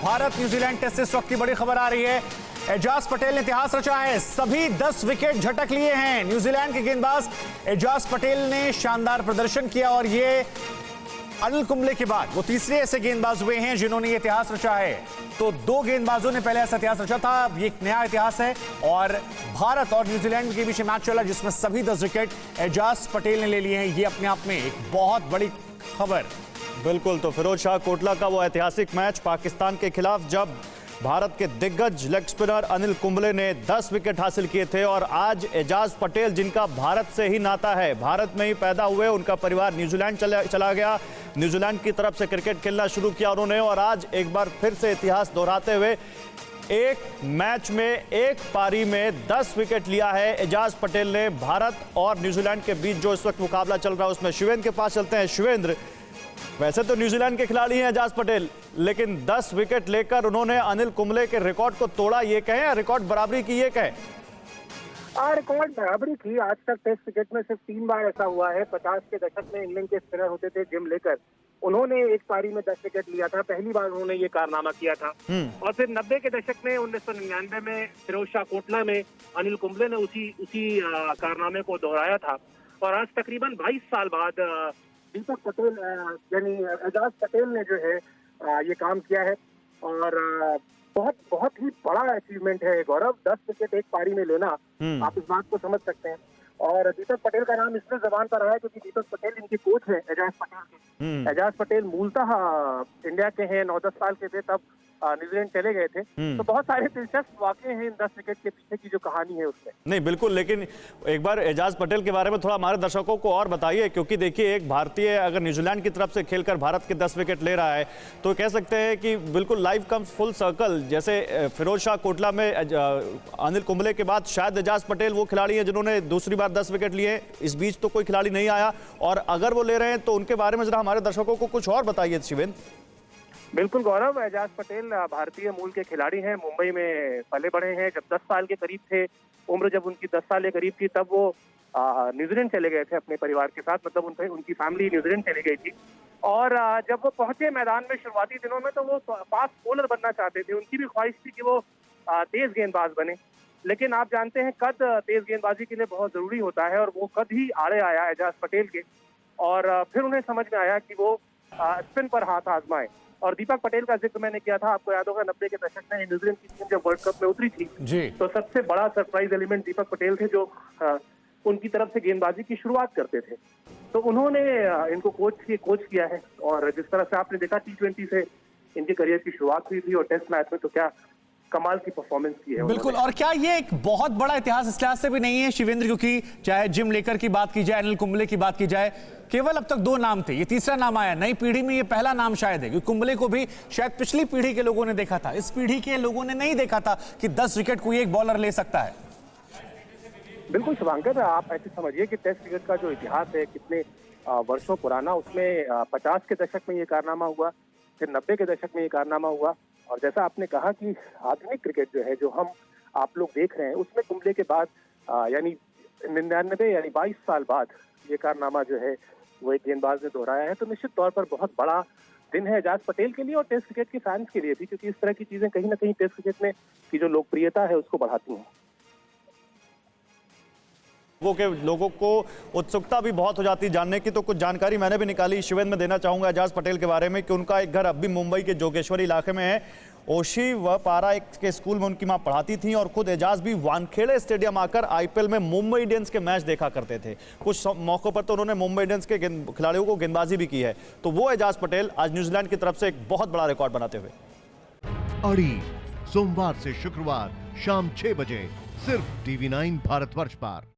Bharat New Zealand test से इस वक्त की बड़ी खबर आ रही है। एजाज पटेल ने इतिहास रचा है, सभी 10 विकेट झटक लिए हैं। न्यूजीलैंड के गेंदबाज एजाज पटेल ने शानदार प्रदर्शन किया और ये अनिल कुंबले के बाद वो तीसरे ऐसे गेंदबाज हुए हैं जिन्होंने ये इतिहास रचा है। तो 2 गेंदबाजों ने पहले ऐसा इतिहास रचा था, अब ये एक नया इतिहास है और भारत और न्यूजीलैंड के बीच मैच चला जिसमें सभी 10 विकेट एजाज पटेल ने ले लिए हैं। ये अपने आप में एक बहुत बड़ी खबर। बिल्कुल, तो फिरोज शाह कोटला का वो ऐतिहासिक मैच पाकिस्तान के खिलाफ जब भारत के दिग्गज लेग स्पिनर अनिल कुंबले ने 10 विकेट हासिल किए थे और आज एजाज पटेल जिनका भारत से ही नाता है, भारत में ही पैदा हुए, उनका परिवार न्यूजीलैंड चला गया, न्यूजीलैंड की तरफ से क्रिकेट खेलना शुरू किया उन्होंने और आज एक बार फिर से इतिहास दोहराते हुए एक मैच में एक पारी में 10 विकेट लिया है एजाज पटेल ने। भारत और न्यूजीलैंड के बीच जो इस वक्त मुकाबला चल रहा है उसमें शिवेंद्र के पास चलते हैं। शिवेंद्र, वैसे तो न्यूजीलैंड के खिलाड़ी हैं एजाज पटेल, लेकिन 10 विकेट लेकर उन्होंने अनिल कुंबले के रिकॉर्ड को तोड़ा, ये कहें, रिकॉर्ड बराबरी की, ये कहें? रिकॉर्ड बराबरी की। आज तक टेस्ट क्रिकेट में सिर्फ 3 बार ऐसा हुआ है। 50 के दशक में इंग्लैंड के स्पिनर होते थे जिम लेकर, उन्होंने एक पारी में 10 विकेट लिया था, पहली बार उन्होंने ये कारनामा किया था। और फिर 90 के दशक में 1999 में फिरोज शाह कोटला में अनिल कुंबले ने उसी कारनामे को दोहराया था। और आज तकरीबन 22 साल बाद दीपक पटेल यानी एजाज पटेल ने जो है ये काम किया है और बहुत ही बड़ा अचीवमेंट है गौरव। 10 विकेट एक पारी में लेना, आप इस बात को समझ सकते हैं। और दीपक पटेल का नाम इसलिए जबान पर आया क्योंकि दीपक पटेल इनके कोच हैं एजाज पटेल के। एजाज पटेल मूलतः इंडिया के हैं, 9-10 साल के थे तब न्यूजीलैंड चले गए थे। तो बहुत सारे दिलचस्प वाकये हैं इन 10 विकेट के पीछे की जो कहानी है उसमें। नहीं, बिल्कुल, लेकिन एक बार एजाज पटेल के बारे में थोड़ा हमारे दर्शकों को और बताइए, क्योंकि देखिए एक भारतीय अगर न्यूजीलैंड की तरफ से खेलकर भारत के 10 विकेट ले रहा है तो कह सकते हैं कि बिल्कुल लाइफ कम्स फुल सर्कल। जैसे फिरोज शाह कोटला में अनिल कुंबले के बाद शायद एजाज पटेल वो खिलाड़ी हैं जिन्होंने दूसरी बार 10 विकेट लिए, इस बीच तो कोई खिलाड़ी नहीं आया, और अगर वो ले रहे हैं तो उनके बारे में जरा हमारे दर्शकों को कुछ और बताइए शिवेंद्र। बिल्कुल गौरव, एजाज पटेल भारतीय मूल के खिलाड़ी हैं, मुंबई में पले बढ़े हैं। जब 10 साल के करीब थे, उम्र जब उनकी 10 साल के करीब थी, तब वो न्यूजीलैंड चले गए थे अपने परिवार के साथ, मतलब उनकी फैमिली न्यूजीलैंड चली गई थी। और जब वो पहुंचे मैदान में शुरुआती दिनों में, तो वो फास्ट बॉलर बनना चाहते थे। उनकी भी ख्वाहिश थी कि वो तेज गेंदबाज बने, लेकिन आप जानते हैं कद तेज गेंदबाजी के लिए बहुत जरूरी होता है और वो कद ही आड़े आया एजाज पटेल के। और फिर उन्हें समझ में आया कि वो स्पिन पर हाथ आजमाएं। और दीपक पटेल का जिक्र मैंने किया था, आपको याद होगा 90 के दशक में न्यूजीलैंड की टीम जब वर्ल्ड कप में उतरी थी तो सबसे बड़ा सरप्राइज एलिमेंट दीपक पटेल थे जो उनकी तरफ से गेंदबाजी की शुरुआत करते थे। तो उन्होंने इनको कोच किया है और जिस तरह से आपने देखा T20 से इनके करियर की शुरुआत हुई थी और टेस्ट मैच में तो क्या कमाल की परफॉर्मेंस की है। बिल्कुल, और क्या ये एक बहुत बड़ा इतिहास इस लिहाज से भी नहीं है शिवेंद्र, क्योंकि चाहे जिम लेकर की बात की जाए, अनिल कुंबले की बात की जाए, केवल अब तक 2 नाम थे, ये तीसरा नाम आया। नई पीढ़ी में ये पहला नाम शायद है, क्योंकि कुंबले को भी शायद पिछली पीढ़ी के लोगों ने देखा था, इस पीढ़ी के लोगों ने नहीं देखा था कि 10 विकेट कोई एक बॉलर ले सकता है। बिल्कुल शुभांकर, आप ऐसे समझिए कि टेस्ट क्रिकेट का जो इतिहास है कितने वर्षों पुराना, उसमें 50 के दशक में ये कारनामा हुआ, फिर 90 के दशक में ये कारनामा हुआ। और जैसा आपने कहा कि आधुनिक क्रिकेट जो है, जो आप लोग देख रहे हैं, उसमें कुंबले के बाद यानी 99 यानी 22 साल बाद ये कारनामा जो है वो एक गेंदबाज ने दोहराया है। तो निश्चित तौर पर बहुत बड़ा दिन है एजाज पटेल के लिए और टेस्ट क्रिकेट के फैंस के लिए भी, क्योंकि इस तरह की चीजें कहीं ना कहीं टेस्ट क्रिकेट में की जो लोकप्रियता है उसको बढ़ाती हैं। के लोगों को उत्सुकता भी बहुत हो जाती है जानने की, तो कुछ जानकारी मैंने भी निकाली शिवेंद्र में देना चाहूंगा एजाज पटेल के बारे में कि उनका एक घर अब भी मुंबई के जोगेश्वरी इलाके में है। ओशी व पारा एक के स्कूल में उनकी मां पढ़ाती थी और खुद एजाज भी वानखेड़े स्टेडियम आकर आईपीएल में मुंबई इंडियंस के मैच देखा करते थे। कुछ मौकों पर तो उन्होंने मुंबई इंडियंस के खिलाड़ियों को गेंदबाजी भी की है। तो वो एजाज पटेल आज न्यूजीलैंड की तरफ से एक बहुत बड़ा रिकॉर्ड बनाते हुए। अड़ी सोमवार से शुक्रवार शाम 6 बजे सिर्फ TV9 भारतवर्ष पर।